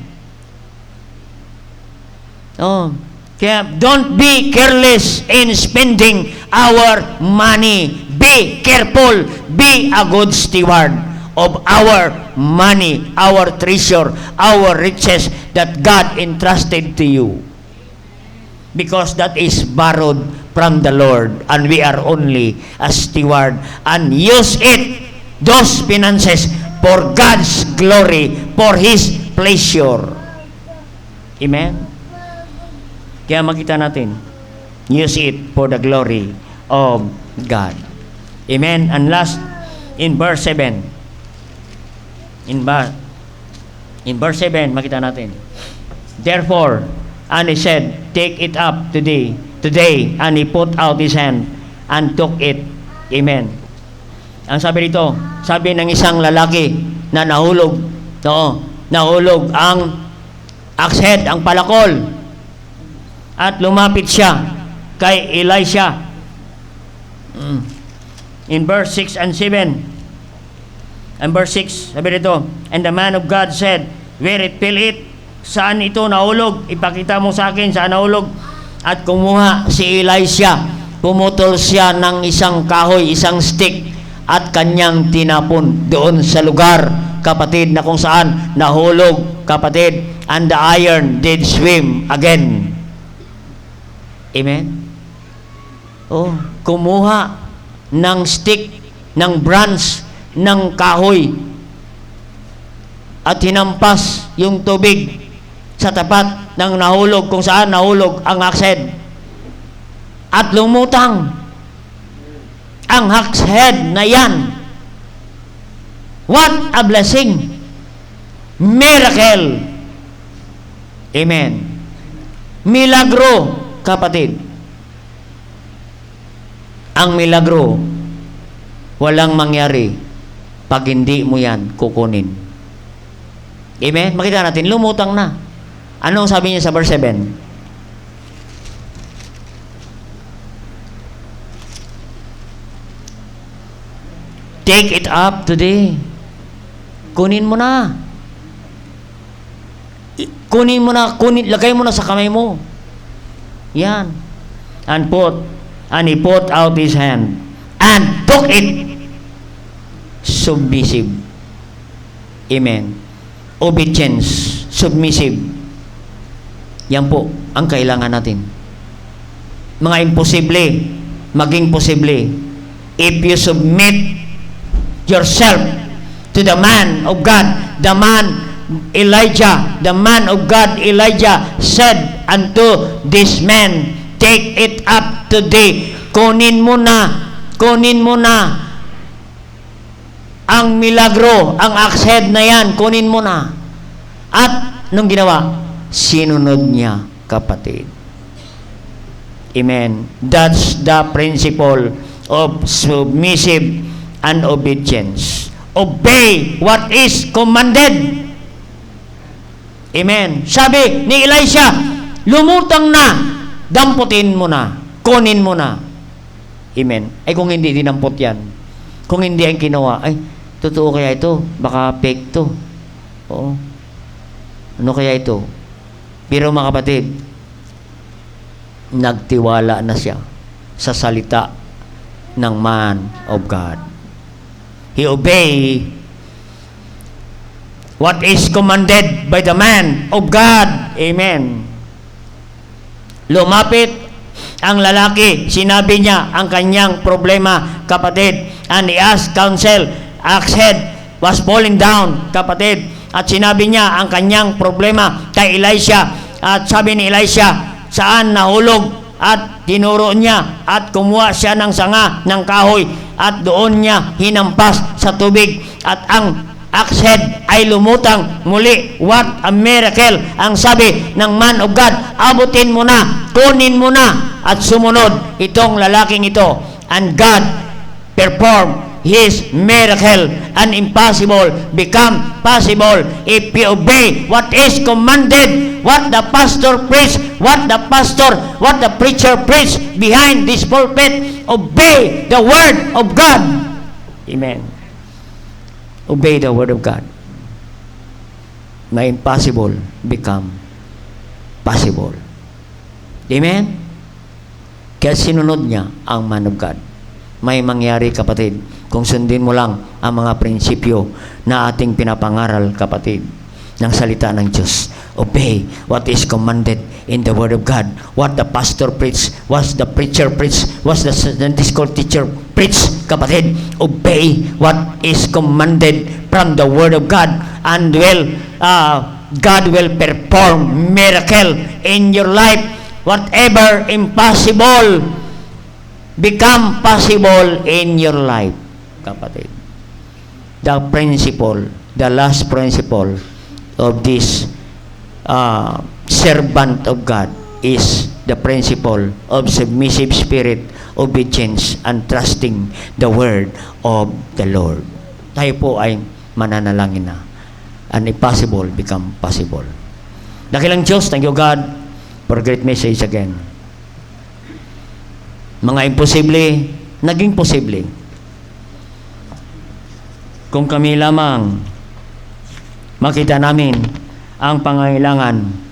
Oh, kaya don't be careless in spending our money. Be careful. Be a good steward of our money, our treasure, our riches that God entrusted to you. Because that is borrowed from the Lord, and we are only a steward, and use it, those finances, for God's glory, for His pleasure. Amen? Kaya makita natin, use it for the glory of God. Amen? And last, in verse 7, in verse 7, makita natin, therefore, and he said, take it up today, and he put out his hand and took it. Amen. Ang sabi dito, sabi ng isang lalaki na nahulog, nahulog ang axe head, ang palakol, at lumapit siya kay Elisha. In verse 6 and 7, and verse 6, sabi dito, and the man of God said, where it fell it, saan ito nahulog? Ipakita mo sa akin saan nahulog. At kumuha si Elisha, pumutol siya ng isang kahoy, isang stick, at kanyang tinapon doon sa lugar, kapatid, na kung saan nahulog, kapatid, and the iron did swim again. Amen? Oh, kumuha ng stick, ng branch, ng kahoy, at hinampas yung tubig sa tapat ng nahulog, kung saan nahulog ang axe head, at lumutang ang axe head na yan. What a blessing! Miracle! Amen. Milagro, kapatid. Ang milagro, walang mangyari pag hindi mo yan kukunin. Amen? Makita natin, lumutang na. Anong sabi niya sa verse 7? Take it up today. Kunin mo na. Kunin mo na, lagay mo na sa kamay mo. Yan. And he put out his hand and took it. Submissive. Amen. Obedience. Submissive. Yan po ang kailangan natin. Mga imposible, maging posible. If you submit yourself to the man of God, the man Elijah, the man of God Elijah said unto this man, take it up today. Kunin mo na ang milagro, ang axe head na yan, kunin mo na. At nung ginawa, sinunod niya, kapatid. Amen. That's the principle of submissive and obedience. Obey what is commanded. Amen. Sabi ni Elisha, lumutang na, damputin mo na, kunin mo na. Amen. Ay kung hindi dinampot yan, kung hindi ang ginawa, ay totoo kaya ito? Baka fake to. Oo. Ano kaya ito? Pero mga kapatid, nagtiwala na siya sa salita ng man of God. He obeyed what is commanded by the man of God. Amen. Lumapit ang lalaki, sinabi niya ang kanyang problema, kapatid, and he asked counsel. Axe head was falling down, kapatid, at sinabi niya ang kanyang problema kay Elisha. At sabi ni Elisha, saan nahulog at tinuro niya at kumuha siya ng sanga ng kahoy at doon niya hinampas sa tubig at ang akshed ay lumutang muli. What a miracle! Ang sabi ng man of God, abutin mo na, kunin mo na, at sumunod itong lalaking ito. And God performed His miracle, and impossible become possible if you obey what is commanded, what the pastor preach, what the preacher preach behind this pulpit. Obey the word of God. Amen. Obey the word of God. Na impossible become possible. Amen. Kaya sinunod niya ang man of God. May mangyari, kapatid, kung sundin mo lang ang mga prinsipyo na ating pinapangaral, kapatid, ng salita ng Diyos. Obey what is commanded in the Word of God. What the pastor preach, what the preacher preach, what the Sunday school teacher preach, kapatid. Obey what is commanded from the Word of God, and God will perform miracle in your life. Whatever impossible become possible in your life, kapatid. The principle, the last principle of this servant of God is the principle of submissive spirit, obedience, and trusting the word of the Lord. Tayo po ay mananalangin na. And impossible become possible. Dakilang Diyos, thank you God for great message again. Mga imposible, naging posible. Kung kami lamang makita namin ang pangangailangan